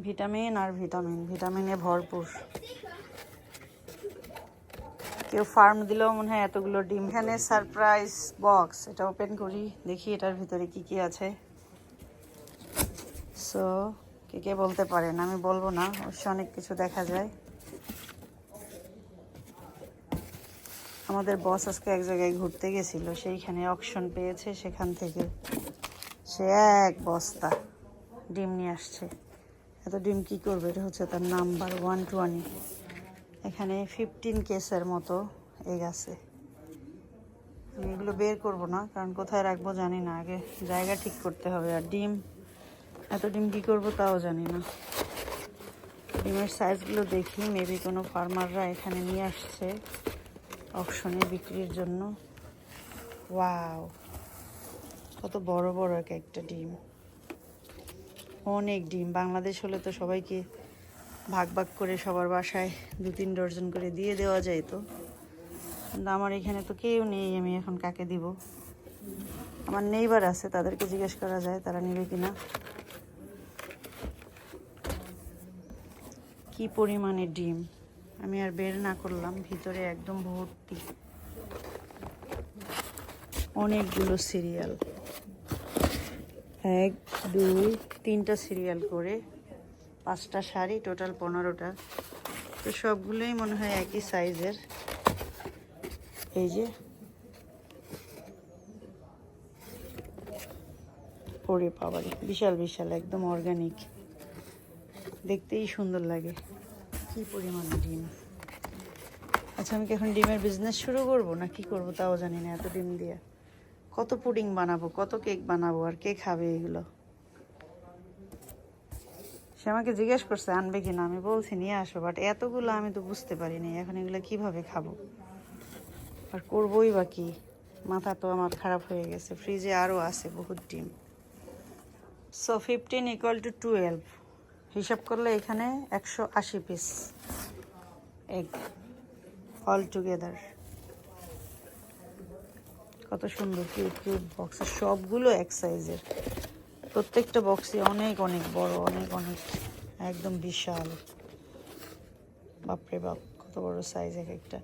Vitamin আর vitamin, ভিটামিনে ভরপুর। কেউ farm দিলেও মনে হয় এতগুলো ডিম। এখানে সারপ্রাইজ বক্স, এটা ওপেন করি, দেখি এটার ভিতরে কি কি আছে। সো কে কে বলতে পারেন, আমি বলবো না, অবশ্য অনেক কিছু দেখা যায়। আমাদের বস আজকে এক জায়গায় ঘুরতে গেছিল, সেইখানে অকশন পেয়েছে, সেখান থেকে সে এক বস্তা ডিম নিয়ে আসছে। এত ডিম কি করবে, এটা হচ্ছে তার নাম্বার 120। এখানে 15 কেসের মতো এগ আছে। আমি এগুলো বের করবো না, কারণ কোথায় রাখবো জানি না, আগে জায়গা ঠিক করতে হবে। আর ডিম, এত ডিম কী করবো তাও জানি না। ডিমের সাইজগুলো দেখি, মেবি কোনো ফার্মাররা এখানে নিয়ে আসছে অকশনে বিক্রির জন্য। ওয়াও, কত বড় বড় এক একটা ডিম, অনেক ডিম। বাংলাদেশ হলে তো সবাইকে ভাগ ভাগ করে সবার বাসায় 2-3 ডজন করে দিয়ে দেওয়া যায় তো, কিন্তু আমার এখানে তো কেউ নেই, আমি এখন কাকে দিব? আমার নেইবার আছে, তাদেরকে জিজ্ঞেস করা যায় তারা নেবে কিনা। কি পরিমাণে ডিম, আমি আর বের না করলাম, ভিতরে একদম ভর্তি অনেকগুলো সিরিয়াল, 1 2 3টা সিরিয়াল করে 5টা শাড়ি, টোটাল 15টা। তো সবগুলোই মনে হয় একই সাইজের। এই যে ওরে বাবারে, বিশাল বিশাল, একদম অর্গানিক, দেখতেই সুন্দর লাগে। কি পরিমাণে ডিম। আচ্ছা, আমি কি এখন ডিমের বিজনেস শুরু করব না কি করব তাও জানি না। এত ডিম দিয়ে কত পুডিং বানাবো, কত কেক বানাবো, আর কে খাবে এগুলো? সে আমাকে জিজ্ঞেস করছে আনবে কিনা, আমি বলছি নিয়ে আসো, বাট এতগুলো আমি তো বুঝতে পারিনি এখন এগুলো কিভাবে খাবো আর করবোই বা কি। মাথা তো আমার খারাপ হয়ে গেছে, ফ্রিজে আরও আছে বহুত ডিম। সো 15 = 12, হিসাব করলে এখানে 180 পিস এগ অল টুগেদার। কত সুন্দর কিউট কিউট বক্স, সবগুলো এক সাইজের, প্রত্যেকটা বক্সই অনেক অনেক বড়, অনেক অনেক একদম বিশাল। বাপরে বাপ, কত বড় সাইজ এক একটা।